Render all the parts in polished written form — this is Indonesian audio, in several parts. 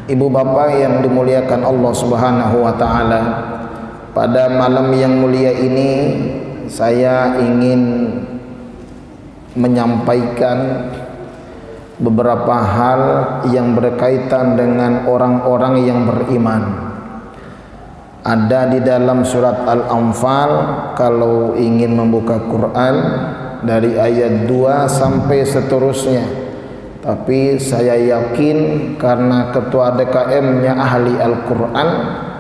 Ibu bapak yang dimuliakan Allah Subhanahu wa taala, pada malam yang mulia ini saya ingin menyampaikan beberapa hal yang berkaitan dengan orang-orang yang beriman. Ada di dalam surat Al-Anfal, kalau ingin membuka Quran dari ayat 2 sampai seterusnya. Tapi saya yakin karena ketua DKM-nya ahli Al-Quran,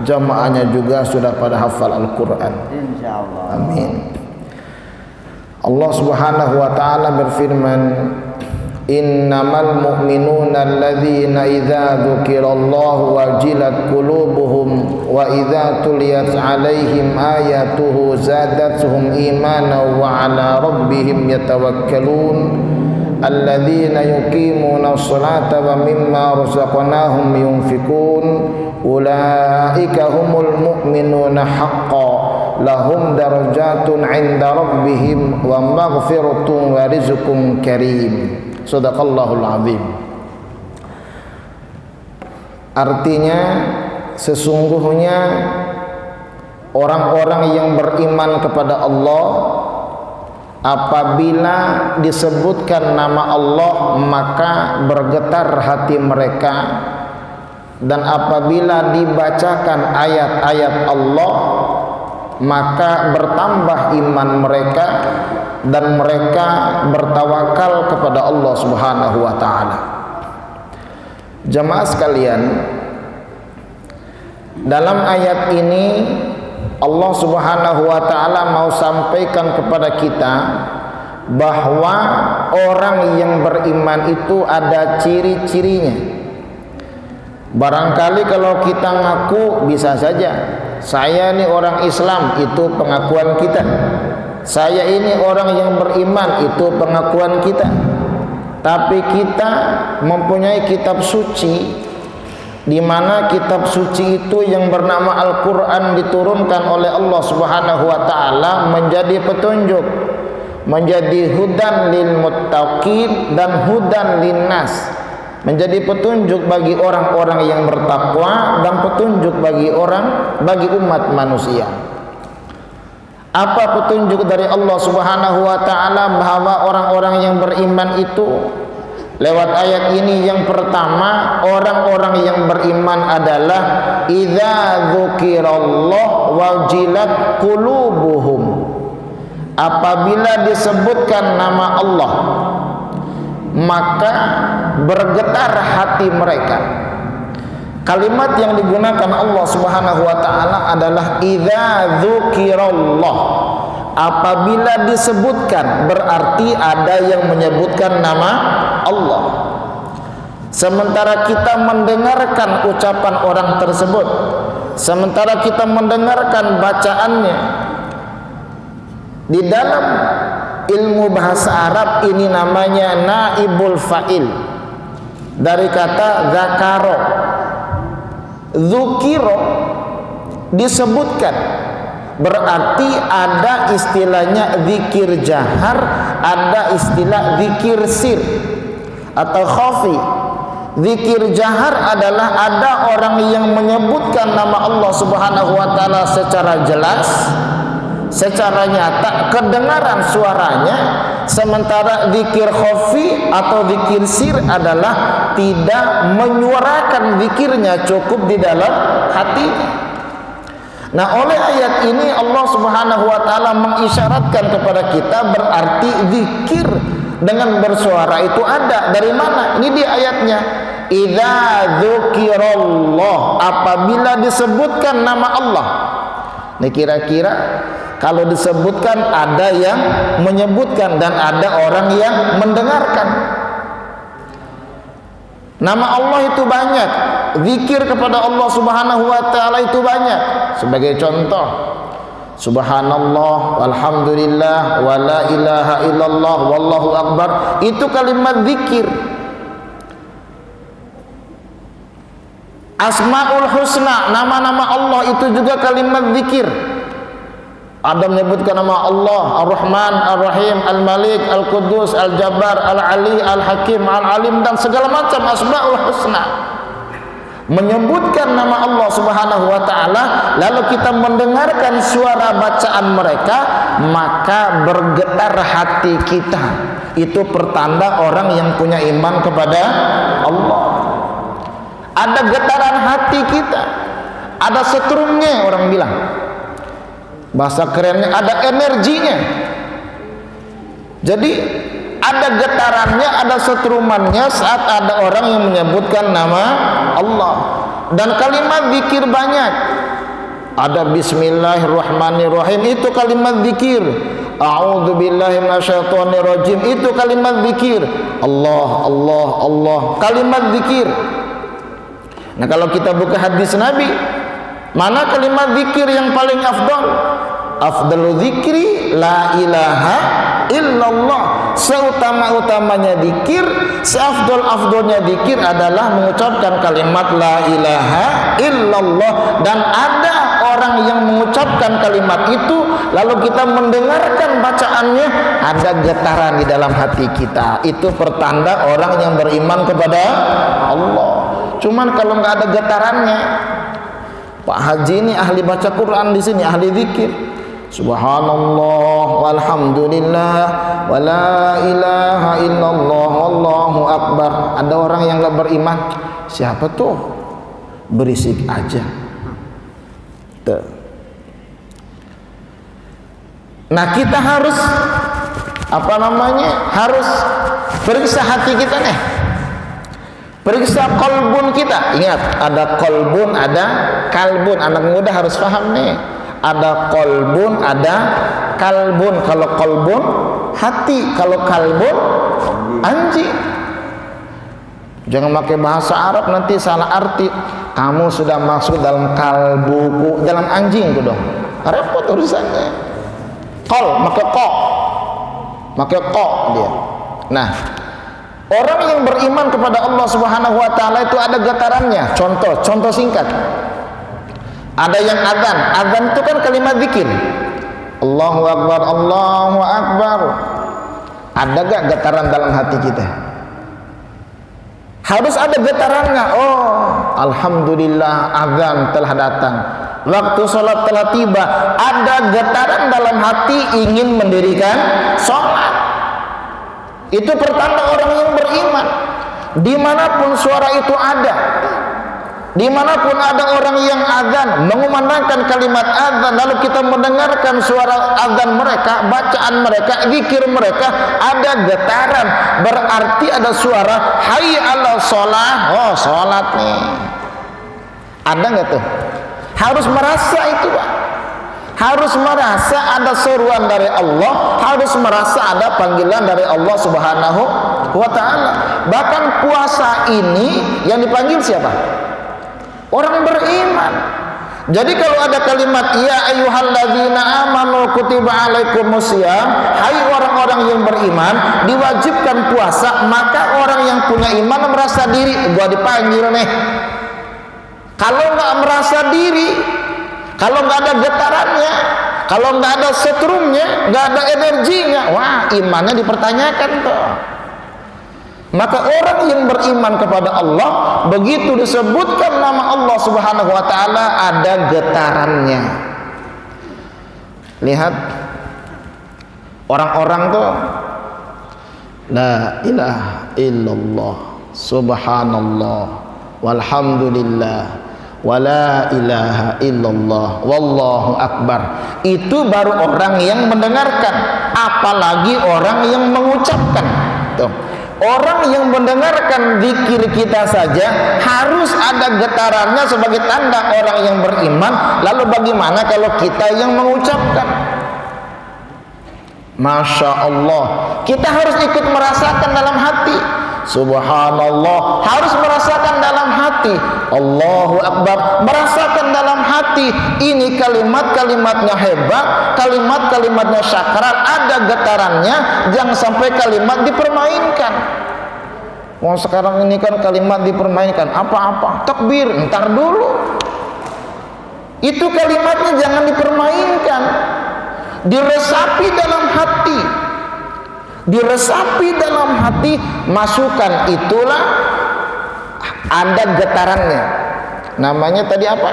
jamaahnya juga sudah pada hafal Al-Quran. Insyaallah. Amin. Allah Subhanahu wa taala berfirman, innamal mu'minuna alladzina idza dzukirallahu wajilat qulubuhum wa idza tuliyat 'alaihim ayatuhu zadatuhum imanan wa 'ala rabbihim yatawakkalun alladzina yuqimuna sholata wa mimma razaqnahum yunfikun ulaika humul mu'minuna haqqan lahum darajatun 'inda rabbihim wa maghfiratun wa rizqun karim. Shadaqallahul azim. Artinya sesungguhnya orang-orang yang beriman kepada Allah, apabila disebutkan nama Allah maka bergetar hati mereka, dan apabila dibacakan ayat-ayat Allah maka bertambah iman mereka dan mereka bertawakal kepada Allah Subhanahu wa taala. Jemaah sekalian, dalam ayat ini Allah Subhanahu wa taala mau sampaikan kepada kita bahwa orang yang beriman itu ada ciri-cirinya. Barangkali kalau kita ngaku bisa saja, saya ini orang Islam, itu pengakuan kita. Saya ini orang yang beriman, itu pengakuan kita. Tapi kita mempunyai kitab suci, di mana kitab suci itu yang bernama Al-Quran diturunkan oleh Allah Subhanahu wa taala menjadi petunjuk, menjadi hudan lil muttaqin dan hudan linnas, menjadi petunjuk bagi orang-orang yang bertakwa dan petunjuk bagi umat manusia. Apa petunjuk dari Allah Subhanahu wa taala bahwa orang-orang yang beriman itu? Lewat ayat ini yang pertama, orang-orang yang beriman adalah idza dzukirallah wajilat qulubuhum. Apabila disebutkan nama Allah maka bergetar hati mereka. Kalimat yang digunakan Allah Subhanahu wa taala adalah idza dzukirallah. Apabila disebutkan berarti ada yang menyebutkan nama Allah. Sementara kita mendengarkan ucapan orang tersebut, sementara kita mendengarkan bacaannya, di dalam ilmu bahasa Arab ini namanya naibul fa'il, dari kata zakaro. Dzukiro disebutkan, berarti ada istilahnya zikir jahar, ada istilah zikir sir atau khafi. Zikir jahar adalah ada orang yang menyebutkan nama Allah Subhanahu wa taala secara jelas, secara nyata, kedengaran suaranya. Sementara zikir khafi atau zikir sir adalah tidak menyuarakan zikirnya, cukup di dalam hatinya. Nah, oleh ayat ini Allah Subhanahu wa taala mengisyaratkan kepada kita berarti zikir dengan bersuara itu ada. Dari mana? Ini di ayatnya. Idza dzukirallah, apabila disebutkan nama Allah. Nah, kira-kira kalau disebutkan ada yang menyebutkan dan ada orang yang mendengarkan. Nama Allah itu banyak, zikir kepada Allah Subhanahu wa taala itu banyak. Sebagai contoh, subhanallah, walhamdulillah, wa la ilaha illallah, wallahu akbar, itu kalimat zikir. Asmaul husna, nama-nama Allah itu juga kalimat zikir. Ada menyebutkan nama Allah Ar-Rahman, Ar-Rahim, Al-Malik, Al-Qudus, Al-Jabbar, Al-Ali, Al-Hakim, Al-Alim, dan segala macam asmaul husna. menyebutkan nama Allah Subhanahu wa taala, lalu kita mendengarkan suara bacaan mereka, maka bergetar hati kita. Itu pertanda orang yang punya iman kepada Allah. Ada getaran hati kita, ada setrumnya, orang bilang. Bahasa kerennya ada energinya. Jadi ada getarannya, ada setrumannya saat ada orang yang menyebutkan nama Allah. Dan kalimat zikir banyak. Ada bismillahirrahmanirrahim, itu kalimat zikir. A'udzubillahi minasyaitonirrajim, itu kalimat zikir. Allah, Allah, Allah, kalimat zikir. Nah, kalau kita buka hadis Nabi, mana kalimat zikir yang paling afdal? Afdalu zikri la ilaha illallah. Seutama-utamanya zikir, seafdol-afdolnya zikir adalah mengucapkan kalimat la ilaha illallah. Dan ada orang yang mengucapkan kalimat itu, lalu kita mendengarkan bacaannya, ada getaran di dalam hati kita. Itu pertanda orang yang beriman kepada Allah. Cuman kalau nggak ada getarannya, Pak Haji ini ahli baca Quran di sini, ahli zikir. Subhanallah walhamdulillah wala ilaha illallah wallahu akbar. Ada orang yang nggak beriman, siapa tuh? Berisik aja. Tuh. Nah, kita harus harus periksa hati kita nih. Periksa kolbun kita. Ingat, ada kolbun, ada kalbun. Anak muda harus paham nih. Ada kolbun, ada kalbun. Kalau kolbun hati, kalau kalbun anjing. Jangan pakai bahasa Arab, nanti salah arti. Kamu sudah masuk dalam kalbuku, dalam anjingku dong. Repot urusannya. Kol, pakai ko dia. Nah, orang yang beriman kepada Allah Subhanahu wa taala itu ada getarannya. Contoh singkat. Ada yang azan. Azan itu kan kalimat zikir. Allahu akbar, Allahu akbar. Ada gak getaran dalam hati kita? Harus ada getarannya. Oh, alhamdulillah azan telah datang. Waktu sholat telah tiba. Ada getaran dalam hati ingin mendirikan sholat. Itu pertanda orang yang beriman. Dimanapun suara itu ada, dimanapun ada orang yang azan, mengumandangkan kalimat azan, lalu kita mendengarkan suara azan mereka, bacaan mereka, zikir mereka, ada getaran, berarti ada suara hayya 'alas shalah. Oh, sholat nih. Ada nggak tuh? Harus merasa itu, Pak. Harus merasa ada seruan dari Allah, harus merasa ada panggilan dari Allah Subhanahu wa taala. Bahkan puasa ini yang dipanggil siapa? Orang beriman. Jadi kalau ada kalimat ya ayyuhalladzina amanu kutiba alaikumusiyam, hai orang-orang yang beriman, diwajibkan puasa, maka orang yang punya iman merasa diri, gua dipanggil nih. Kalau nggak merasa diri, kalau nggak ada getarannya, kalau nggak ada setrumnya, nggak ada energinya, wah, imannya dipertanyakan tuh. Maka orang yang beriman kepada Allah, begitu disebutkan nama Allah Subhanahu wa taala, ada getarannya. Lihat orang-orang tuh la ilaha illallah subhanallah walhamdulillah wala ilaha illallah wallahu akbar. Itu baru orang yang mendengarkan, apalagi orang yang mengucapkan. Tuh. Orang yang mendengarkan zikir kita saja harus ada getarannya sebagai tanda orang yang beriman. Lalu bagaimana kalau kita yang mengucapkan? Masya Allah, kita harus ikut merasakan dalam hati. Subhanallah, harus merasakan dalam hati. Allahu Akbar, merasakan dalam hati. Ini kalimat-kalimatnya hebat, kalimat-kalimatnya syakrat, ada getarannya. Jangan sampai kalimat dipermainkan. Wah, sekarang ini kan kalimat dipermainkan. Apa-apa, takbir, ntar dulu. Itu kalimatnya jangan dipermainkan. Diresapi dalam hati, diresapi dalam hati, masukkan, itulah ada getarannya. Namanya tadi apa?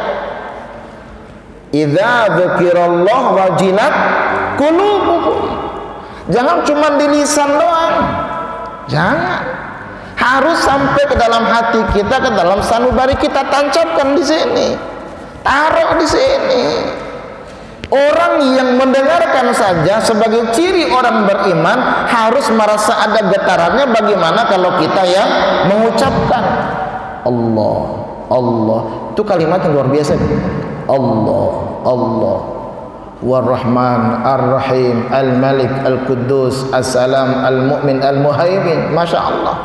Idza dzukirallah wajilat qulubuhum. Jangan cuma di lisan doang. Jangan. Harus sampai ke dalam hati kita, ke dalam sanubari kita, tancapkan di sini. Taruh di sini. Orang yang mendengarkan saja sebagai ciri orang beriman harus merasa ada getarannya. Bagaimana kalau kita yang mengucapkan Allah, Allah, itu kalimat yang luar biasa. Allah, Allah, War-Rahman, Ar-Rahim, Al-Malik, Al-Quddus, As-Salam, Al-Mu'min, Al-Muhaimin. Masya Allah.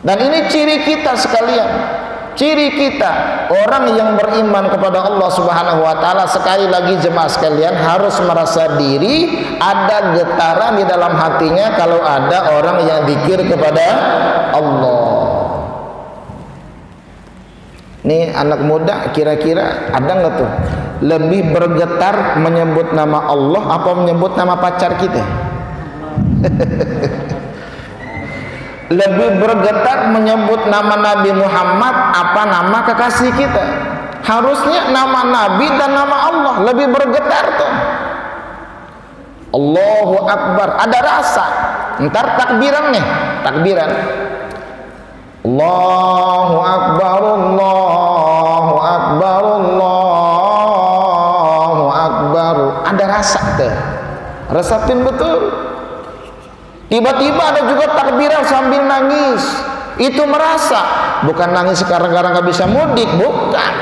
Dan ini ciri kita sekalian. Ciri kita orang yang beriman kepada Allah Subhanahu wa taala, sekali lagi jemaah sekalian, harus merasa diri ada getaran di dalam hatinya kalau ada orang yang zikir kepada Allah. Nih anak muda kira-kira ada nggak tuh lebih bergetar menyebut nama Allah apa menyebut nama pacar kita? Lebih bergetar menyebut nama Nabi Muhammad apa nama kekasih kita? Harusnya nama Nabi dan nama Allah lebih bergetar tuh. Allahu Akbar, ada rasa. Ntar takbiran nih, takbiran. Allahu Akbar, Allahu Akbar, Allahu Akbar. Ada rasa tuh. Resapin betul. Tiba-tiba ada juga takbiran sambil nangis. Itu merasa, bukan nangis sekarang-karang gak bisa mudik, bukan.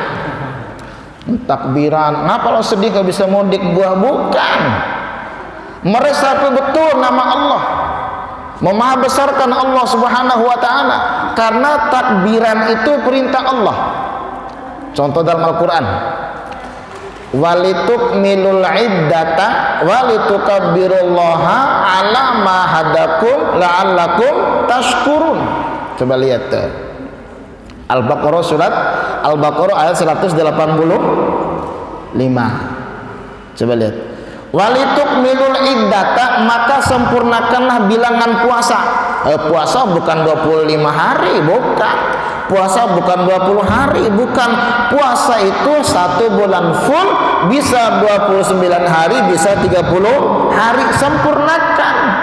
Takbiran, ngapa lo sedih gak bisa mudik gua? Bukan. Meresapi betul nama Allah, memahabesarkan Allah Subhanahu wa taala, karena takbiran itu perintah Allah. Contoh dalam Al-Qur'an, walitukmilul iddata walitukabbirullaha ala ma hadakum la'allakum tashkurun. Coba lihat Al-Baqarah, surat Al-Baqarah ayat 185. Coba lihat, walitukmilul iddata, maka sempurnakanlah bilangan puasa. Puasa bukan 25 hari, bukan. Puasa bukan 20 hari, bukan. Puasa itu 1 bulan full, bisa 29 hari, bisa 30 hari. Sempurnakan.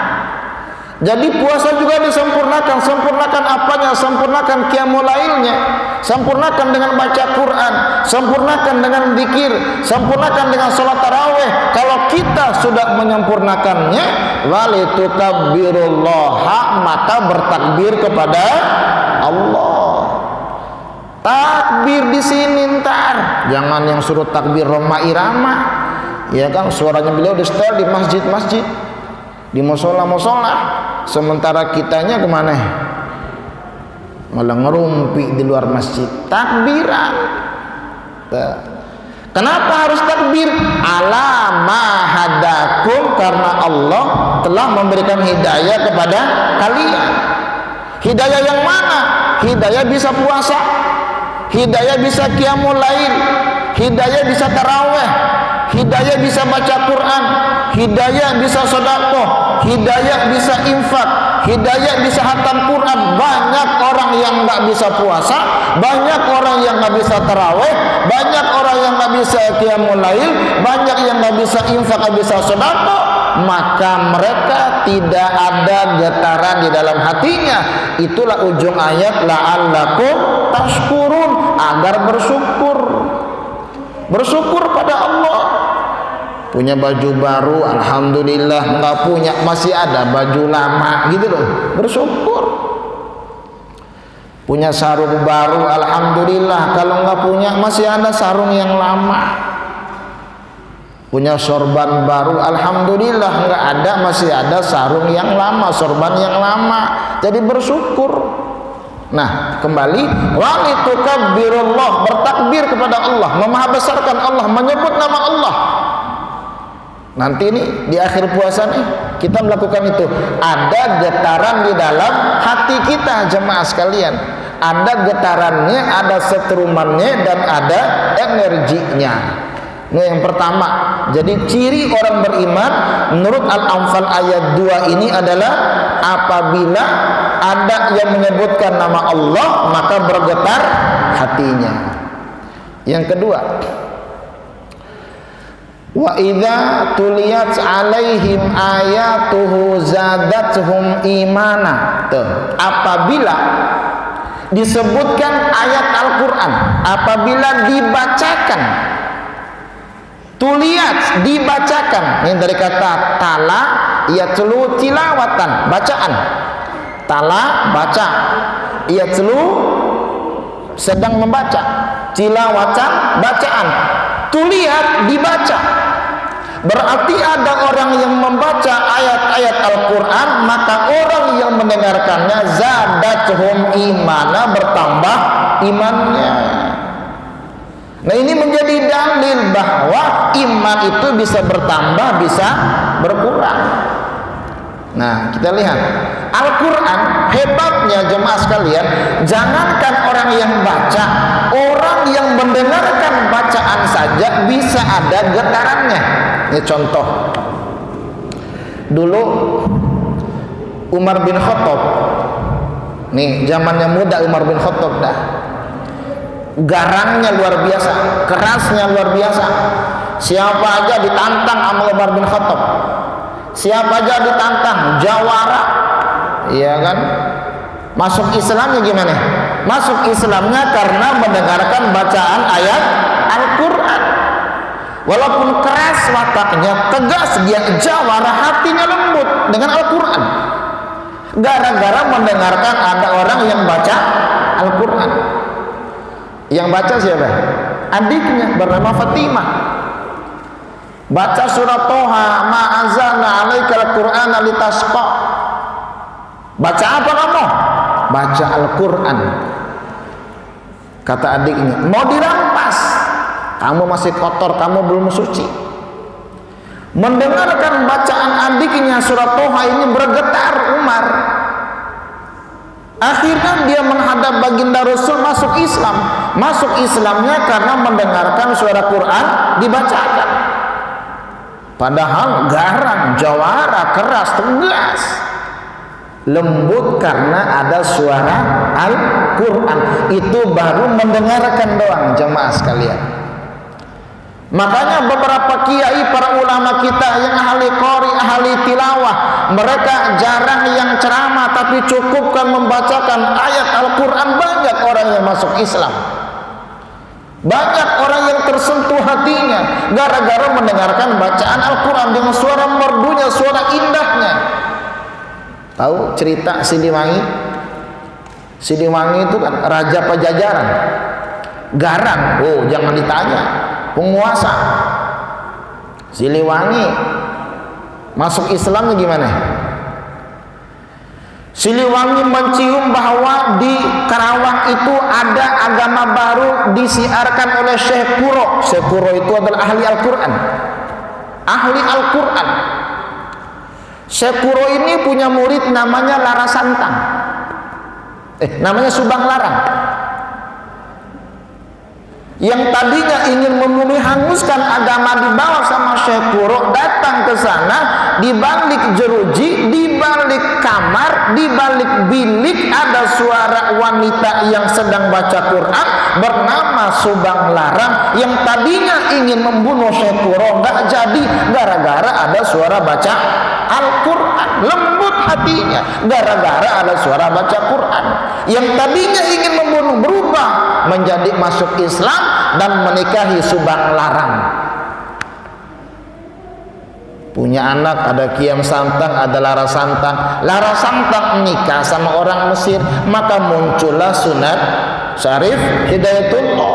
Jadi puasa juga disempurnakan. Sempurnakan apanya? Sempurnakan qiyamul lailnya, sempurnakan dengan baca Quran, sempurnakan dengan zikir, sempurnakan dengan salat tarawih. Kalau kita sudah menyempurnakannya, walitukabbirullaha, maka bertakbir kepada Allah. Takbir di sini ntar, jangan yang suruh takbir Roma Irama, ya kan? Suaranya beliau di setel di masjid-masjid, di musola-musola, sementara kitanya kemana? Malah ngerumpi di luar masjid. Takbiran. Kenapa harus takbir? Ala ma hadakum, karena Allah telah memberikan hidayah kepada kalian. Hidayah yang mana? Hidayah bisa puasa, hidayah bisa qiyamul lail, hidayah bisa tarawih, hidayah bisa baca Quran, hidayah bisa sedekah, hidayah bisa infak, hidayah bisa hatam Quran. Banyak orang yang nggak bisa puasa, banyak orang yang nggak bisa tarawih, banyak orang yang nggak bisa qiyamul lail, banyak yang nggak bisa infak, nggak bisa sedekah. Maka mereka tidak ada getaran di dalam hatinya. Itulah ujung ayat la'allakum tashkurun, agar bersyukur. Bersyukur pada Allah. Punya baju baru, alhamdulillah. Nggak punya, masih ada baju lama, gitu loh. Bersyukur. Punya sarung baru, alhamdulillah. Kalau nggak punya, masih ada sarung yang lama. Punya sorban baru, alhamdulillah. Nggak ada, masih ada sarung yang lama, sorban yang lama. Jadi bersyukur. Nah, kembali, walitukabbirullah, bertakbir kepada Allah, memahabesarkan Allah, menyebut nama Allah. Nanti ini di akhir puasa nih kita melakukan itu. Ada getaran di dalam hati kita, jemaah sekalian. Ada getarannya, ada setrumannya, dan ada energinya. Ini yang pertama. Jadi ciri orang beriman menurut Al-Anfal ayat 2 ini adalah apabila ada yang menyebutkan nama Allah, maka bergetar hatinya. Yang kedua, wa idza tuliyat alaihim ayatuhu zadatuhum imana. Tuh, apabila disebutkan ayat Al-Qur'an, apabila dibacakan, tuliyat dibacakan, ini dari kata tala yatlu tilawatan, bacaan. Tala baca, yatlu sedang membaca, tilawatan bacaan, tuliyat dibaca. Berarti ada orang yang membaca ayat-ayat Al-Qur'an, maka orang yang mendengarkannya zadatuhum imana, bertambah imannya. Nah, ini menjadi dalil bahwa iman itu bisa bertambah, bisa berkurang. Nah, kita lihat Al-Quran, hebatnya jemaah sekalian, jangankan orang yang baca, orang yang mendengarkan bacaan saja bisa ada getarannya. Ini contoh, dulu Umar bin Khattab, nih zamannya muda Umar bin Khattab dah, garangnya luar biasa, kerasnya luar biasa. Siapa aja ditantang sama Umar bin Khattab, siapa aja ditantang, jawara, iya kan? Masuk Islamnya gimana? Masuk Islamnya karena mendengarkan bacaan ayat Al-Quran. Walaupun keras wataknya, tegas dia, jawara, hatinya lembut dengan Al-Quran. Gara-gara mendengarkan ada orang yang baca Al-Quran. Yang baca siapa? Adiknya bernama Fatimah. Baca surat Toha, ma anzalna alaikal qur'ana litasqa. Baca apa kamu? Baca Al-Quran. Kata adiknya, mau dirampas, kamu masih kotor, kamu belum suci. Mendengarkan bacaan adiknya surat Toha ini bergetar Umar. Akhirnya dia menghadap baginda Rasul, masuk Islam. Masuk Islamnya karena mendengarkan suara Quran dibacakan. Padahal garang, jawara, keras, tegas, lembut karena ada suara Al-Quran. Itu baru mendengarkan doang, jemaah sekalian. Makanya beberapa kiai, para ulama kita yang ahli qori, ahli tilawah, mereka jarang yang ceramah, tapi cukupkan membacakan ayat Al-Quran. Banyak orang yang masuk Islam, banyak orang yang tersentuh hatinya gara-gara mendengarkan bacaan Al-Quran dengan suara merdunya, suara indahnya. Tahu cerita Siliwangi? Siliwangi itu kan raja Pajajaran, garang. Oh, jangan ditanya, penguasa. Siliwangi masuk Islamnya gimana? Siliwangi mencium bahwa di Karawang itu ada agama baru disiarkan oleh Syekh Kuro. Syekh Kuro itu adalah ahli Al-Quran. Ahli Al-Quran. Syekh Kuro ini punya murid namanya Larasantang. Namanya Subang Larang. Yang tadinya ingin membunuh hanguskan agama dibawa sama Syekh Kuro, datang ke sana, di balik jeruji, di balik kamar, di balik bilik ada suara wanita yang sedang baca Quran bernama Subang Larang, yang tadinya ingin membunuh Syekh Kuro, nggak jadi gara-gara ada suara baca Al-Quran. Lembut hatinya gara-gara ada suara baca Quran. Yang tadinya ingin membunuh berubah menjadi masuk Islam dan menikahi Subang Larang. Punya anak, ada Kiam Santang, ada Larasantang. Larasantang nikah sama orang Mesir, maka muncullah sunat Syarif Hidayatullah.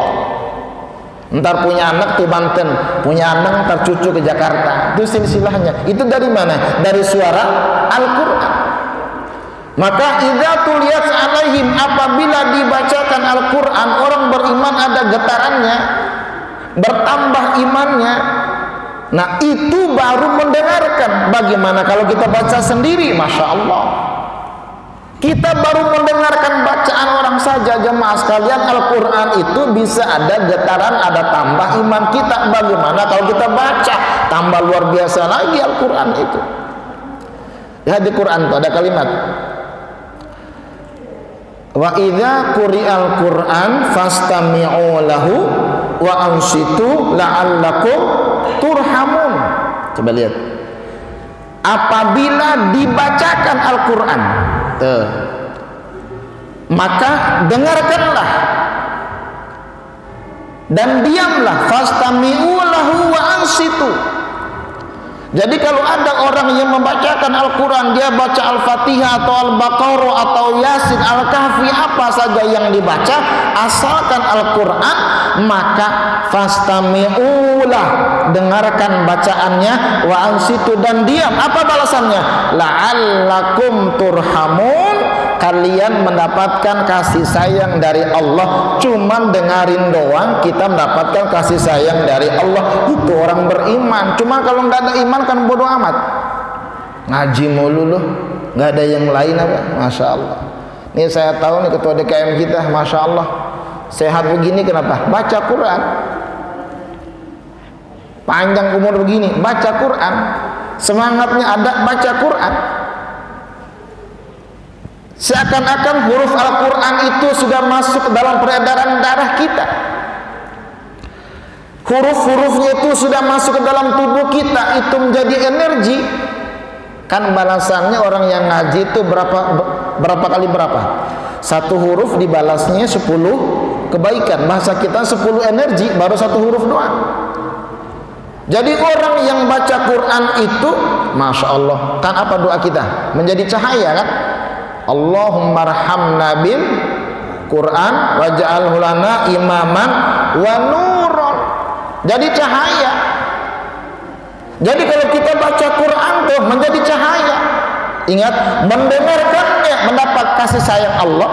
Ntar punya anak ke Banten, punya anak ntar cucu ke Jakarta. Itu silsilahnya. Itu dari mana? Dari suara Al-Quran. Maka idza tuliyat alaihim, apabila dibacakan Al-Quran, orang beriman ada getarannya, bertambah imannya. Nah, itu baru mendengarkan. Bagaimana kalau kita baca sendiri? Masya Allah, kita baru mendengarkan bacaan orang saja, jemaah sekalian. Al-Quran itu bisa ada getaran, ada tambah iman kita. Bagaimana kalau kita baca? Tambah luar biasa lagi Al-Quran itu. Ya, di Quran itu ada kalimat, wa idza quri'al Qur'an fastami'u lahu wa ansitu la'allakum turhamun. Coba lihat, apabila dibacakan Al-Quran, maka dengarkanlah dan diamlah, fastami'u lahu wa ansitu. Jadi kalau ada orang yang membacakan Al-Quran, dia baca Al-Fatihah atau Al-Baqarah atau Yasin, Al-Kahfi, apa saja yang dibaca, asalkan Al-Quran, maka fastami'ulah, dengarkan bacaannya, wa ansitu, dan diam. Apa balasannya? La'allakum turhamun, kalian mendapatkan kasih sayang dari Allah. Cuman dengarin doang kita mendapatkan kasih sayang dari Allah, itu orang beriman. Cuma kalau nggak ada iman kan bodoh amat, ngaji mulu loh, nggak ada yang lain apa. Masya Allah, ini saya tahu nih ketua DKM kita, Masya Allah, sehat begini kenapa? Baca Quran. Panjang umur begini baca Quran, semangatnya ada, baca Quran. Seakan-akan huruf Al-Quran itu sudah masuk ke dalam peredaran darah kita. Huruf-hurufnya itu sudah masuk ke dalam tubuh kita, itu menjadi energi. Kan balasannya orang yang ngaji itu berapa kali berapa? Satu huruf dibalasnya 10 kebaikan. Bahasa kita 10 energi, baru satu huruf doang. Jadi orang yang baca Quran itu, Masya Allah, kan apa doa kita? Menjadi cahaya kan? Allahumma arhamna bil Quran waj'alhu lana imaman wa nuron. Jadi cahaya. Jadi kalau kita baca Quran tuh menjadi cahaya. Ingat, mendengarkannya mendapat kasih sayang Allah,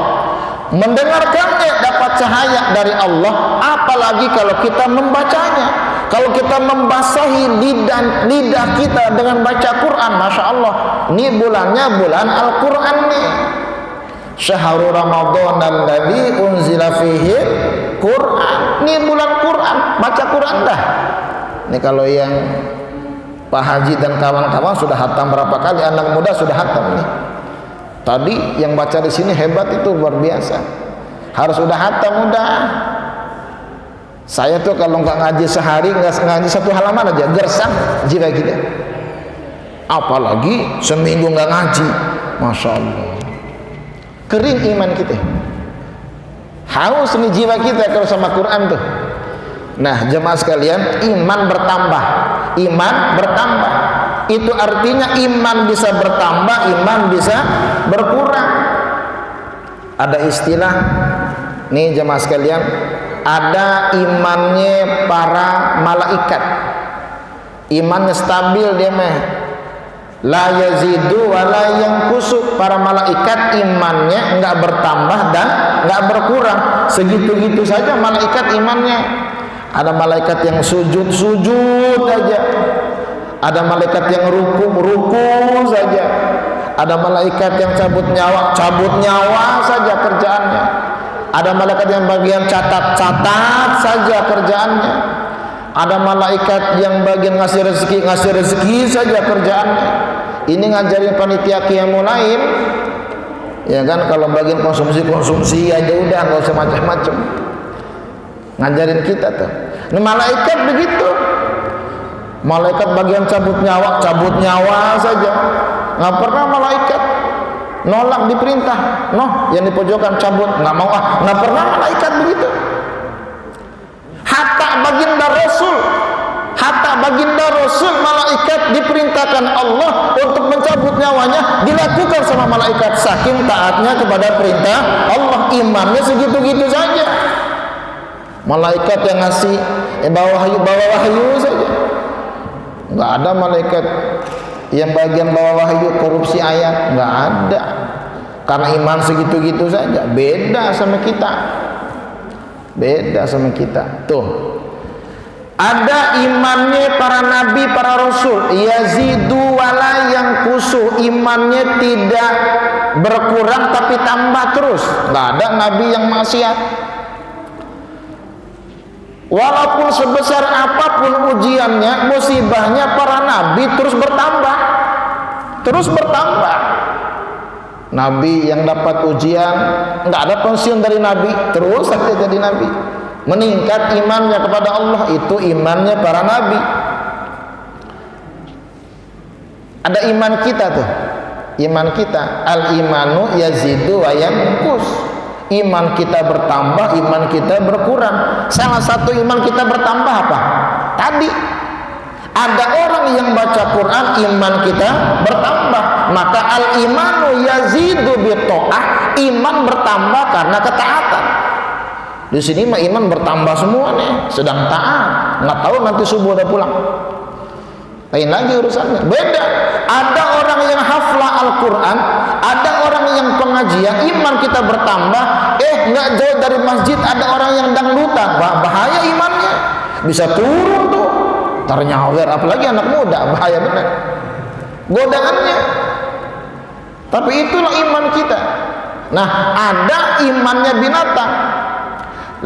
mendengarkannya dapat cahaya dari Allah. Apalagi kalau kita membacanya. Kalau kita membasahi lidah kita dengan baca Quran, Masya Allah, ini bulannya bulan Al-Quran nih. Syahrul Ramadan alladzi unzila fihi Quran. Ini bulan Quran, baca Quran dah. Ini kalau yang Pak Haji dan kawan-kawan sudah hatam berapa kali, anak muda sudah hatam nih. Tadi yang baca di sini hebat, itu luar biasa. Harus sudah hatam udah. Saya tuh kalau nggak ngaji sehari, nggak ngaji satu halaman aja gersang jiwa kita. Apalagi seminggu nggak ngaji, Masya Allah, kering iman kita. Haus nih jiwa kita kalau sama Quran tuh. Nah jemaah sekalian, iman bertambah, iman bertambah. Itu artinya iman bisa bertambah, iman bisa berkurang. Ada istilah nih jemaah sekalian, ada imannya para malaikat, imannya stabil dia mah, la yazidu wa la yanqusu. Para malaikat imannya enggak bertambah dan enggak berkurang, segitu-gitu saja malaikat imannya. Ada malaikat yang sujud aja, ada malaikat yang ruku saja, ada malaikat yang cabut nyawa saja kerjaannya. Ada malaikat yang bagian catat saja kerjaannya. Ada malaikat yang bagian ngasih rezeki saja kerjaannya. Ini ngajarin panitia qiyamul lail, ya kan? Kalau bagian konsumsi aja udah, nggak usah macam-macam. Ngajarin kita tuh. Nah, malaikat begitu. Malaikat bagian cabut nyawa saja. Nggak pernah malaikat nolak diperintah, yang di pojokan cabut, nggak mau, nggak pernah malaikat begitu. Hatta baginda Rasul, malaikat diperintahkan Allah untuk mencabut nyawanya, dilakukan sama malaikat, saking taatnya kepada perintah Allah. Imannya segitu-gitu saja. Malaikat yang ngasih bawa wahyu saja. Nggak ada malaikat yang bagian bawa wahyu korupsi ayat, nggak ada. Karena iman segitu-gitu saja. Beda sama kita. Tuh, ada imannya para nabi, para rasul, yazidu wala yang kusuh, imannya tidak berkurang tapi tambah terus. Nggak ada nabi yang maksiat. Walaupun sebesar apapun ujiannya, musibahnya, para nabi terus bertambah. Nabi yang dapat ujian, nggak ada pensiun dari nabi, terus saja jadi nabi. meningkat imannya kepada Allah, itu imannya para nabi. Ada iman kita tuh, iman kita, al-imanu yazidu wa yanqus. Iman kita bertambah, iman kita berkurang. Salah satu iman kita bertambah apa? Tadi ada orang yang baca Quran, iman kita bertambah. Maka al-imanu yazidu bita'ah, iman bertambah karena ketaatan. Di sini mah iman bertambah semua nih, sedang taat. Nggak tahu nanti subuh udah pulang. Lain lagi urusannya. Beda. Ada orang yang haflah Al-Quran, ada orang yang pengajian, iman kita bertambah. Nggak jauh dari masjid ada orang yang dangdutan, bahaya imannya, bisa turun tuh, ternyawer. Apalagi anak muda, bahaya benar godaannya. Tapi itulah iman kita. Nah, ada imannya binatang.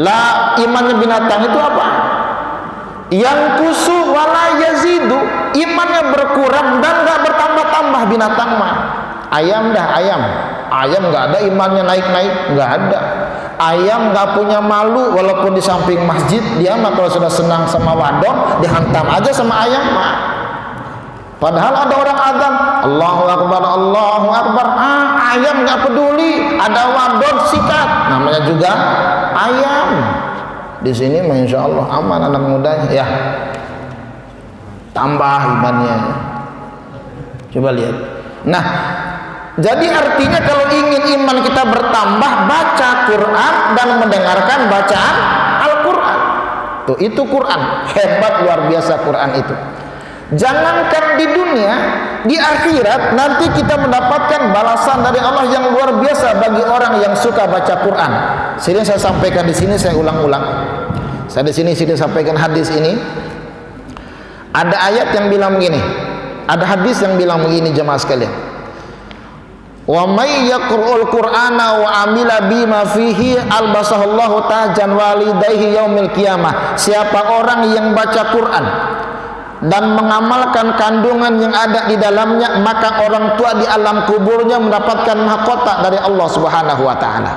Lah, imannya binatang itu apa? Yang kusu wala yazidu, imannya berkurang dan gak bertambah-tambah binatang mah. Ayam dah, ayam gak ada imannya naik-naik, gak ada. Ayam gak punya malu, walaupun di samping masjid, dia mah kalau sudah senang sama wadon, dihantam aja sama ayam mah. Padahal ada orang azan, Allahu Akbar, Allahu Akbar, ayam gak peduli, ada wadon sikat, namanya juga ayam. Di sini masya Allah aman anak mudanya, ya tambah imannya. Coba lihat. Nah, jadi artinya kalau ingin iman kita bertambah, baca Quran dan mendengarkan bacaan Al-Quran. Tuh, itu Quran hebat, luar biasa Quran itu. Jangankan di dunia, di akhirat nanti kita mendapatkan balasan dari Allah yang luar biasa bagi orang yang suka baca Quran. Sini saya sampaikan di sini, saya ulang-ulang. Saya di sini sampaikan hadis ini. Ada ayat yang bilang begini, ada hadis yang bilang begini jemaah sekalian. Wa may yaqra'ul Qur'ana wa amila bima fihi albasahallahu tajan walidayhi yaumil qiyamah. Siapa orang yang baca Quran dan mengamalkan kandungan yang ada di dalamnya, maka orang tua di alam kuburnya mendapatkan mahkota dari Allah Subhanahu wa taala.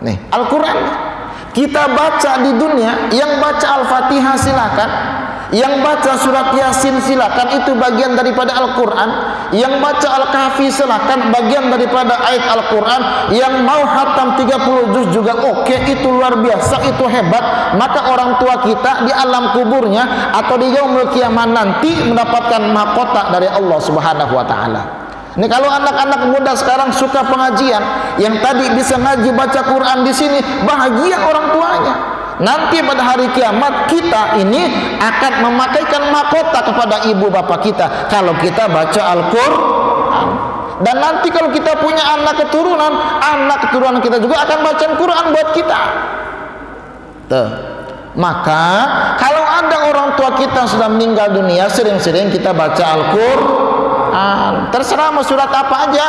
Nih, Al-Qur'an kita baca di dunia, yang baca Al-Fatihah silakan, yang baca surat Yasin silakan, itu bagian daripada Al-Quran. Yang baca Al-Kahfi silakan, bagian daripada ayat Al-Quran. Yang mau khatam 30 juz juga oke, itu luar biasa, itu hebat. Maka orang tua kita di alam kuburnya atau di yaumul qiyamah nanti mendapatkan mahkota dari Allah Subhanahu wa taala. Ini kalau anak-anak muda sekarang suka pengajian, yang tadi bisa ngaji baca Quran di sini, bahagia orang tuanya. Nanti pada hari kiamat kita ini akan memakaikan mahkota kepada ibu bapak kita kalau kita baca Al-Quran. Dan nanti kalau kita punya anak keturunan kita juga akan baca Quran buat kita. Tuh. Maka kalau ada orang tua kita sudah meninggal dunia, sering-sering kita baca Al-Quran. Terserah mau surat apa aja.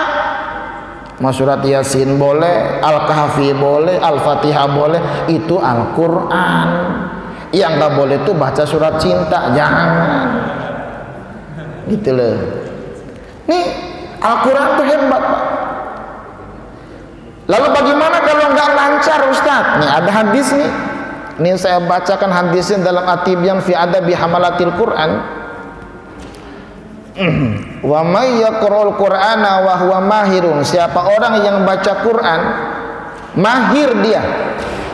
Mau surat Yasin boleh, Al-Kahfi boleh, Al-Fatihah boleh, itu Al-Quran. Yang nggak boleh itu baca surat cinta, jangan. Gitu loh. Nih Al-Quran itu hebat, Pak. Lalu bagaimana kalau nggak lancar, Ustaz? Nih ada hadis nih. Ini saya bacakan hadisnya dalam At-Tibyan fi Adabi Hamalatil Quran. Wa may yaqra'ul Qur'ana wa huwa mahirun. Siapa orang yang baca Quran mahir,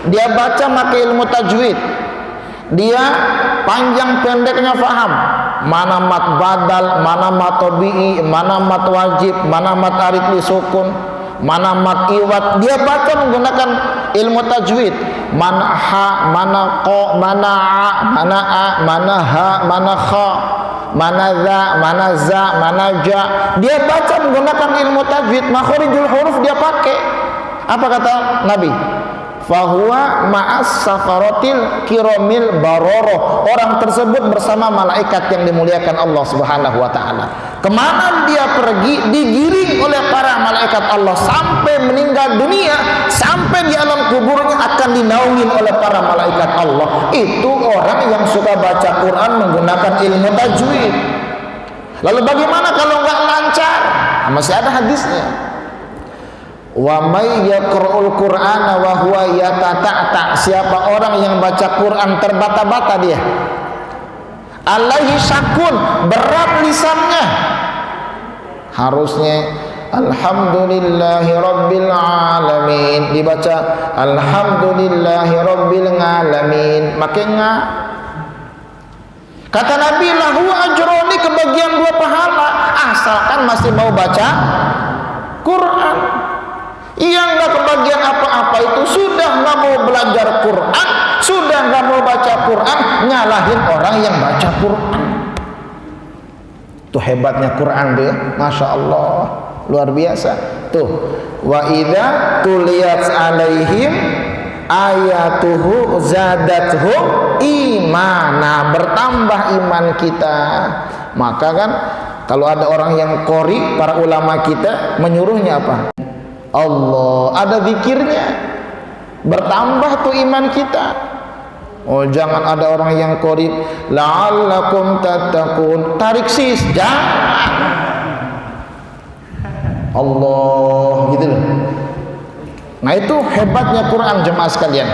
dia baca pakai ilmu tajwid, dia panjang pendeknya faham, mana mat badal, mana mat tabi'i, mana mat wajib, mana mat arid li sukun, mana mat iwat, dia baca menggunakan ilmu tajwid, mana ha, mana qa, mana a, mana a, mana ha, mana kha, mana za, mana za, mana ja. Dia baca menggunakan ilmu tajwid, makharijul huruf dia pakai. Apa kata Nabi? Fahuwa ma'as safaratil kiramil baroroh. Orang tersebut bersama malaikat yang dimuliakan Allah Subhanahu wa taala. Kemana dia pergi, digiring oleh para malaikat Allah sampai meninggal dunia, sampai di alam kuburnya akan dinaungin oleh para malaikat Allah. Itu orang yang suka baca Quran menggunakan ilmu tajwid. Lalu bagaimana kalau nggak lancar? Masih ada hadisnya. Wa may yaqra'ul Qur'ana wa huwa yatata'ta, siapa orang yang baca Quran terbata-bata dia, alaihi syakun, berat lisannya, harusnya alhamdulillahi rabbil alamin, dibaca alhamdulillahi rabbil alamin, makanya kata Nabi lahu ajroni, kebagian 2 pahala, asalkan masih mau baca Quran. Yang nggak kebagian apa-apa itu sudah nggak mau belajar Quran, sudah nggak mau baca Quran, nyalahin orang yang baca Quran. Tuh hebatnya Quran tuh ya, masya Allah, luar biasa. Tuh, wa idza tuliyat alaihim ayatuhu zadatuhu imana, bertambah iman kita. Maka kan kalau ada orang yang qori, para ulama kita menyuruhnya apa? Allah, ada zikirnya, bertambah tuh iman kita. Oh, jangan ada orang yang qori la'allakum tattaqun, tarik sis, jangan. Allah gitu loh. Nah, itu hebatnya Quran, jemaah sekalian.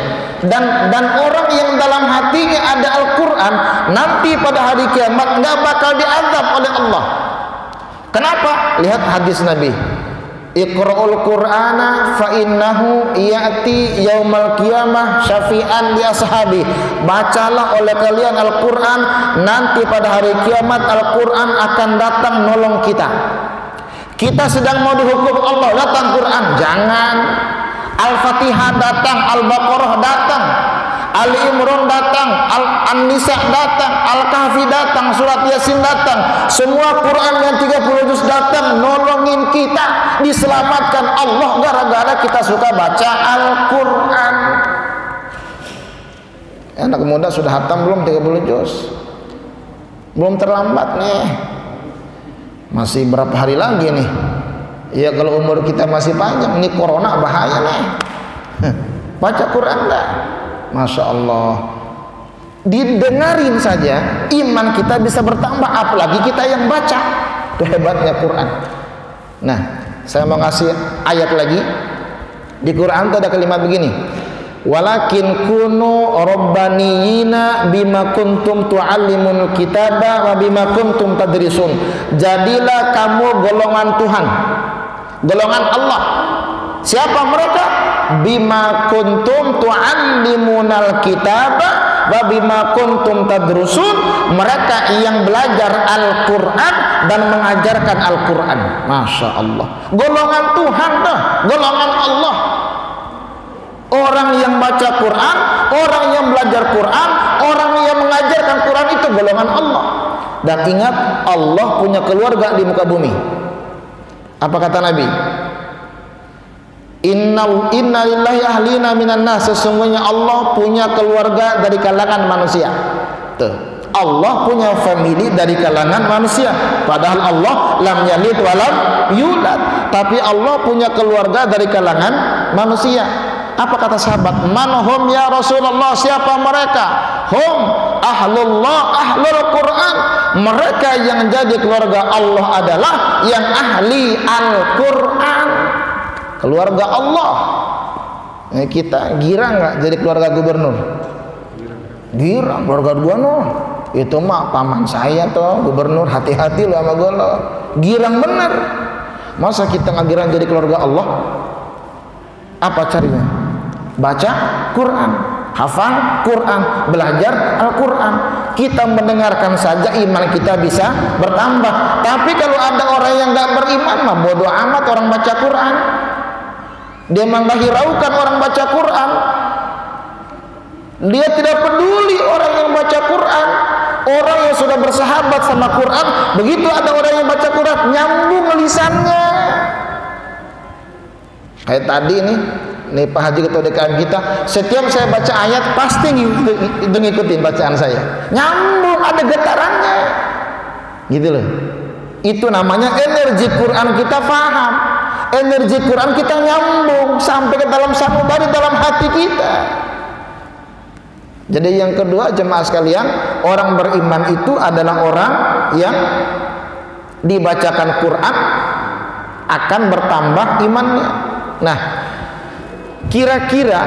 Dan orang yang dalam hatinya ada Al-Quran, nanti pada hari kiamat nggak bakal diazab oleh Allah. Kenapa? Lihat hadis Nabi, Iqra'ul Qur'ana fa innahu ya'ti yaumal qiyamah syafi'an li ashabi. Bacalah oleh kalian Al-Qur'an, nanti pada hari kiamat Al-Qur'an akan datang nolong kita. Kita sedang mau dihukum Allah, datang Quran, jangan. Al-Fatihah datang, Al-Baqarah datang, Ali Imran datang, An-Nisa datang, Al-Kahfi datang, Surat Yasin datang, semua Quran yang 30 juz datang nolongin kita, diselamatkan Allah gara-gara kita suka baca Al-Quran. Anak muda sudah hatam belum 30 juz? Belum terlambat nih, masih berapa hari lagi nih? Ya kalau umur kita masih panjang, ini corona bahaya nih. Baca Quran dah, masya Allah, didengarin saja iman kita bisa bertambah, apalagi kita yang baca. Itu hebatnya Quran. Nah, saya mau ngasih ayat lagi. Di Quran itu ada kalimat begini, walakin kunu rabbaniyina bima kuntum tu'allimul kitaba wa bima kuntum tadrisun. Jadilah kamu golongan Tuhan, golongan Allah. Siapa mereka? Bima kuntum tu'allimunal kitaba wa bima kuntum tadrusun, mereka yang belajar Al-Quran dan mengajarkan Al-Quran. Masya Allah, golongan Tuhan dah, golongan Allah. Orang yang baca Quran, orang yang belajar Quran, orang yang mengajarkan Quran, itu golongan Allah. Dan ingat, Allah punya keluarga di muka bumi. Apa kata Nabi? Inna lillahi ahlina minan nas, sesungguhnya Allah punya keluarga dari kalangan manusia. Tuh, Allah punya family dari kalangan manusia. Padahal Allah lam yalid wa lam yulad, tapi Allah punya keluarga dari kalangan manusia. Apa kata sahabat? Manhum ya Rasulullah, siapa mereka? Hum ahlullah, ahlul Quran. Mereka yang jadi keluarga Allah adalah yang ahli Al-Quran, keluarga Allah. Kita girang nggak jadi keluarga gubernur? Girang, keluarga gubernur itu mah paman saya tuh gubernur, hati-hati lo sama gue lo. Girang bener. Masa kita nggak girang jadi keluarga Allah? Apa carinya? Baca Quran, hafal Quran, belajar Al-Quran. Kita mendengarkan saja iman kita bisa bertambah. Tapi kalau ada orang yang nggak beriman mah bodoh amat orang baca Quran. Dia menghiraukan orang baca Quran. Dia tidak peduli orang yang baca Quran. Orang yang sudah bersahabat sama Quran, begitu ada orang yang baca Quran, nyambung lisannya. Kayak tadi nih Pak Haji Ketua DKM kita, setiap saya baca ayat pasti ngikutin bacaan saya, nyambung, ada getarannya, gitu loh. Itu namanya energi Quran kita paham, energi Quran kita nyambung sampai ke dalam sanubari dalam hati kita. Jadi yang kedua, jemaah sekalian, orang beriman itu adalah orang yang dibacakan Quran akan bertambah imannya. Nah, kira-kira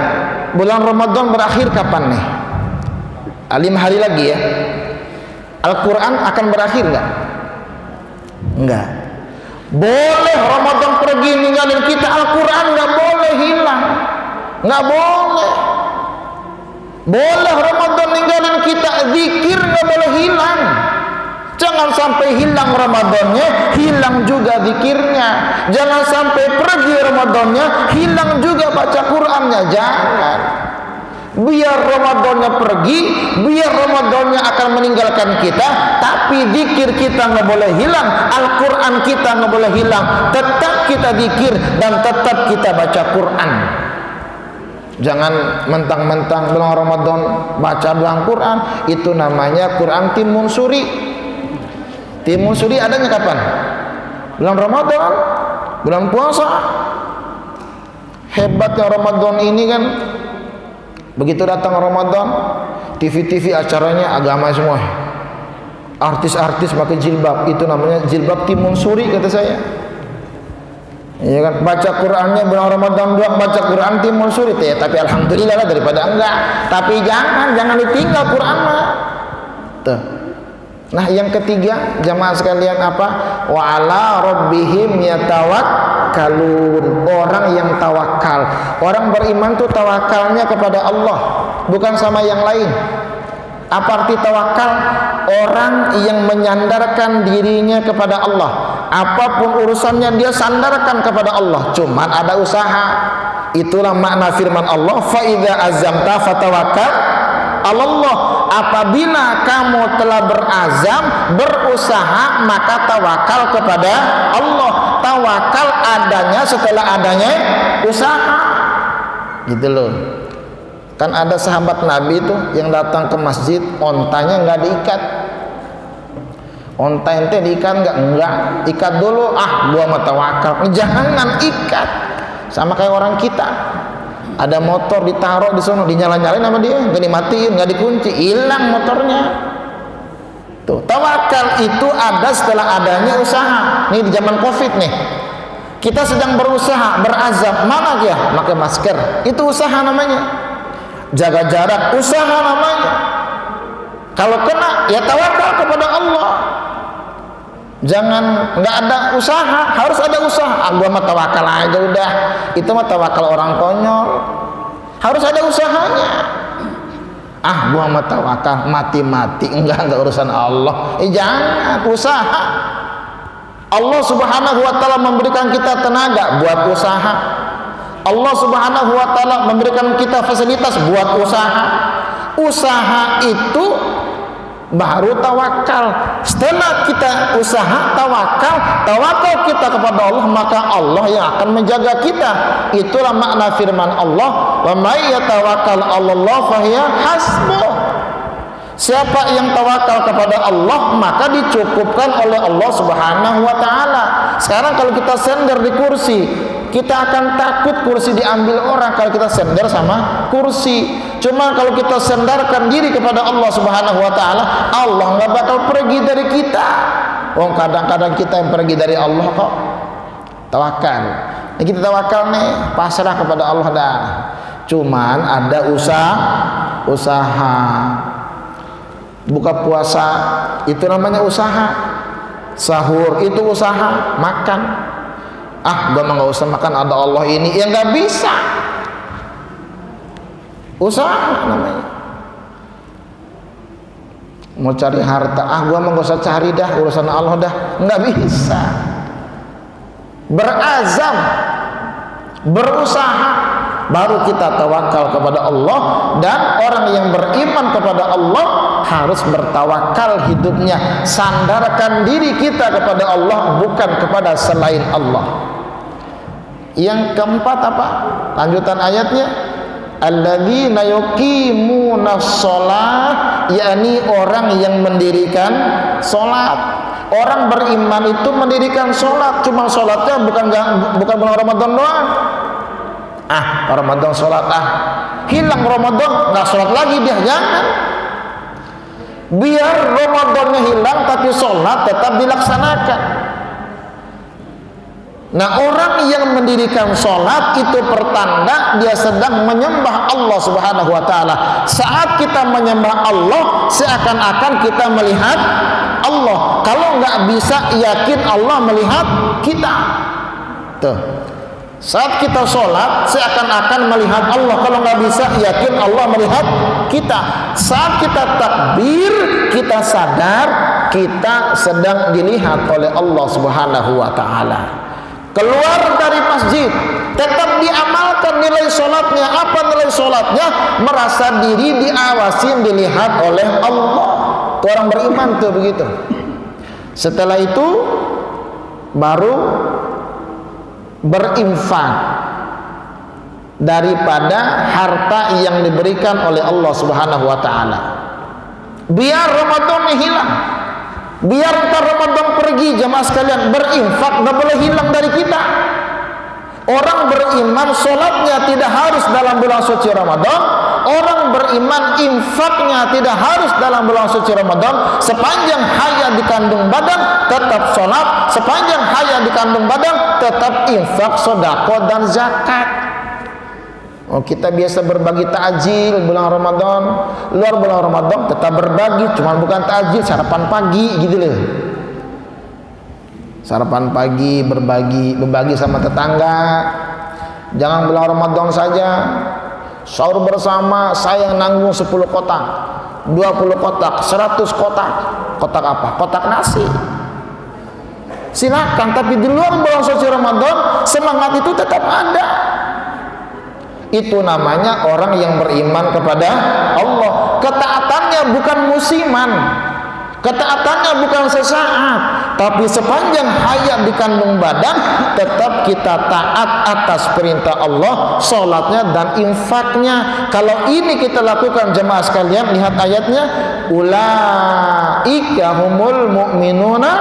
bulan Ramadan berakhir kapan nih? 5 hari lagi ya. Al-Quran akan berakhir nggak? Enggak. Boleh Ramadan pergi ninggalin kita, Al-Quran nggak boleh hilang, nggak boleh. Boleh Ramadan ninggalin kita, zikir nggak boleh hilang. Jangan sampai hilang Ramadannya, hilang juga zikirnya. Jangan sampai pergi Ramadannya, hilang juga baca Qur'annya. Jangan. Biar Ramadannya pergi, biar Ramadannya akan meninggalkan kita, tapi zikir kita nggak boleh hilang, Al-Quran kita nggak boleh hilang. Tetap kita zikir dan tetap kita baca Quran. Jangan mentang-mentang bulan Ramadan baca bulan Quran, itu namanya Quran timun suri. Timun suri adanya kapan? Bulan Ramadan, bulan puasa. Hebatnya Ramadan ini kan, begitu datang Ramadan, TV-TV acaranya agama semua. Artis-artis pakai jilbab, itu namanya jilbab timun suri kata saya. Iya kan, baca Qur'annya bulan Ramadan juga baca Qur'an timun suri ya, tapi alhamdulillah lah daripada enggak. Tapi jangan ditinggal Qur'an mah. Tuh. Nah, yang ketiga, jamaah sekalian apa? Wa ala rabbihim yatawakkalun. Orang yang tawakal. Orang beriman tuh tawakalnya kepada Allah, bukan sama yang lain. Apa arti tawakal? Orang yang menyandarkan dirinya kepada Allah. Apapun urusannya dia sandarkan kepada Allah. Cuman ada usaha. Itulah makna firman Allah, fa idza azamta fatawakkal 'alallah. Apabila kamu telah berazam, berusaha, maka tawakal kepada Allah. Tawakal adanya setelah adanya usaha. Gitu loh. Kan ada sahabat Nabi itu yang datang ke masjid, ontanya nggak diikat. Onta ente diikat nggak? Enggak. Ikat dulu. Gua mau tawakal. Jangan ikat. Sama kayak orang kita. Ada motor ditaruh di sana, dinyala-nyalain sama dia, nggak dimatiin, nggak dikunci, hilang motornya. Tuh, tawakal itu ada setelah adanya usaha. Nih di zaman Covid nih, kita sedang berusaha, berazam, mana dia? Pakai masker, itu usaha namanya. Jaga jarak, usaha namanya. Kalau kena, ya tawakal kepada Allah. Jangan nggak ada usaha, harus ada usaha. Gua mah tawakal aja udah. Itu mah tawakal orang konyol. Harus ada usahanya. Gua mah tawakal mati-mati, enggak urusan Allah. Jangan, usaha. Allah Subhanahu wa taala memberikan kita tenaga buat usaha. Allah Subhanahu wa taala memberikan kita fasilitas buat usaha. Usaha itu baru tawakal. Setelah kita usaha, tawakal kita kepada Allah, maka Allah yang akan menjaga kita. Itulah makna firman Allah, wa may yatawakkal 'alallah fahiya hasbuh. Siapa yang tawakal kepada Allah, maka dicukupkan oleh Allah Subhanahu wa taala. Sekarang kalau kita sender di kursi, kita akan takut kursi diambil orang kalau kita sender sama kursi. Cuma kalau kita sandarkan diri kepada Allah Subhanahu wa taala, Allah nggak bakal pergi dari kita. Kadang-kadang kita yang pergi dari Allah kok. Tawakal. Ini kita tawakal nih, pasrah kepada Allah dah. Cuman ada usaha. Buka puasa itu namanya usaha. Sahur itu usaha, makan. Gua mah nggak usah makan, ada Allah ini. Ya nggak bisa. Usaha namanya. Mau cari harta, gua mah nggak usah cari dah, urusan Allah dah. Nggak bisa. Berazam, berusaha, baru kita tawakal kepada Allah. Dan orang yang beriman kepada Allah harus bertawakal hidupnya, sandarkan diri kita kepada Allah, bukan kepada selain Allah. Yang keempat apa? Lanjutan ayatnya, alladzina yuqimunas shalah, yakni orang yang mendirikan salat. Orang beriman itu mendirikan salat, cuma salatnya bukan bulan Ramadan doang. Ramadan salat, hilang Ramadan nggak salat lagi dia. Jangan. Biar Ramadannya hilang tapi salat tetap dilaksanakan. Nah, orang yang mendirikan sholat itu pertanda dia sedang menyembah Allah Subhanahu wa ta'ala. Saat kita menyembah Allah, seakan-akan kita melihat Allah. Kalau nggak bisa yakin Allah melihat kita. Tuh. Saat kita sholat, seakan-akan melihat Allah. Kalau nggak bisa yakin Allah melihat kita. Saat kita takbir, kita sadar kita sedang dilihat oleh Allah Subhanahu wa ta'ala. Keluar dari masjid, tetap diamalkan nilai sholatnya. Apa nilai sholatnya? Merasa diri diawasin, dilihat oleh Allah. Itu orang beriman tuh begitu. Setelah itu baru berinfak daripada harta yang diberikan oleh Allah Subhanahu wa ta'ala. Biar Ramadan hilang, biar ntar Ramadan pergi, jamaah sekalian, berinfak gak boleh hilang dari kita. Orang beriman sholatnya tidak harus dalam bulan suci Ramadan. Orang beriman infaknya tidak harus dalam bulan suci Ramadan. Sepanjang hayat di kandung badan tetap sholat, sepanjang hayat di kandung badan tetap infak, sedekah dan zakat. Oh, kita biasa berbagi takjil bulan Ramadan, luar bulan Ramadan tetap berbagi, cuma bukan takjil, sarapan pagi gitu loh. Sarapan pagi, berbagi sama tetangga. Jangan bulan Ramadan saja. Sahur bersama, saya yang nanggung 10 kotak, 20 kotak, 100 kotak. Kotak apa? Kotak nasi. Silakan, tapi di luar bulan suci Ramadan semangat itu tetap ada. Itu namanya orang yang beriman kepada Allah. Ketaatannya bukan musiman, ketaatannya bukan sesaat, tapi sepanjang hayat di kandung badan tetap kita taat atas perintah Allah, sholatnya dan infaknya. Kalau ini kita lakukan, jemaah sekalian, lihat ayatnya, ulaika humul mu'minuna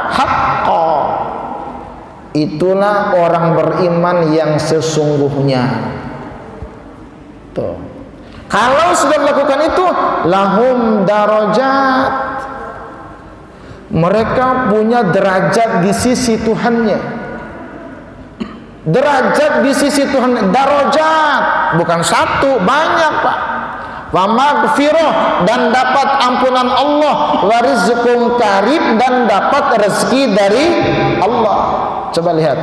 haqqa. Itulah orang beriman yang sesungguhnya. Tuh. Kalau sudah melakukan itu, lahum darajat. Mereka punya derajat di sisi Tuhannya. Derajat di sisi Tuhan, darajat bukan satu, banyak Pak. Wa maghfirah, dan dapat ampunan Allah, wa rizqun karim, dan dapat rezeki dari Allah. Coba lihat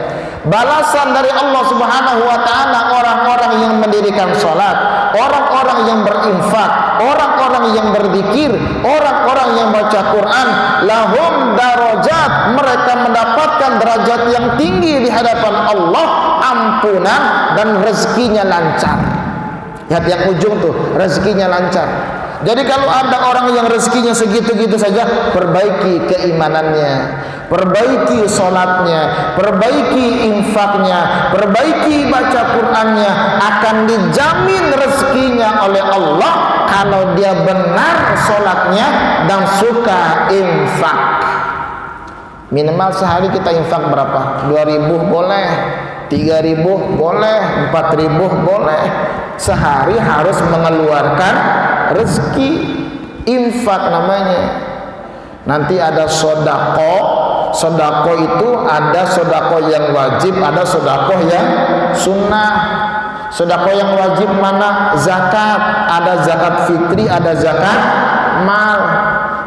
balasan dari Allah Subhanahu wa ta'ala. Orang-orang yang mendirikan sholat, orang-orang yang berinfak, orang-orang yang berzikir, orang-orang yang baca Quran, lahum darajat, mereka mendapatkan derajat yang tinggi di hadapan Allah, ampunan dan rezekinya lancar. Lihat yang ujung tuh, rezekinya lancar. Jadi kalau ada orang yang rezekinya segitu-gitu saja, perbaiki keimanannya, perbaiki sholatnya, perbaiki infaknya, perbaiki baca Qur'annya, akan dijamin rezekinya oleh Allah kalau dia benar sholatnya dan suka infak. Minimal sehari kita infak berapa? 2.000 boleh, 3.000 boleh, 4.000 boleh. Sehari harus mengeluarkan rezeki, infak namanya. Nanti ada sodako. Sodako itu ada sodako yang wajib, ada sodako yang sunnah. Sodako yang wajib mana? Zakat. Ada zakat fitri, ada zakat mal.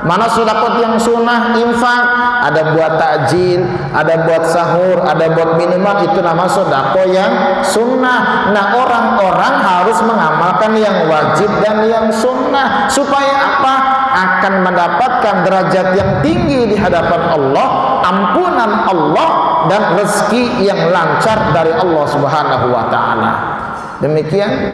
Mana sodako yang sunnah? Infak. Ada buat takjil, ada buat sahur, ada buat minuman, itu nama sodako yang sunnah. Nah, orang-orang harus mengamalkan yang wajib dan yang sunnah. Supaya apa? Akan mendapatkan derajat yang tinggi di hadapan Allah, ampunan Allah, dan rezeki yang lancar dari Allah Subhanahu wa ta'ala. Demikian.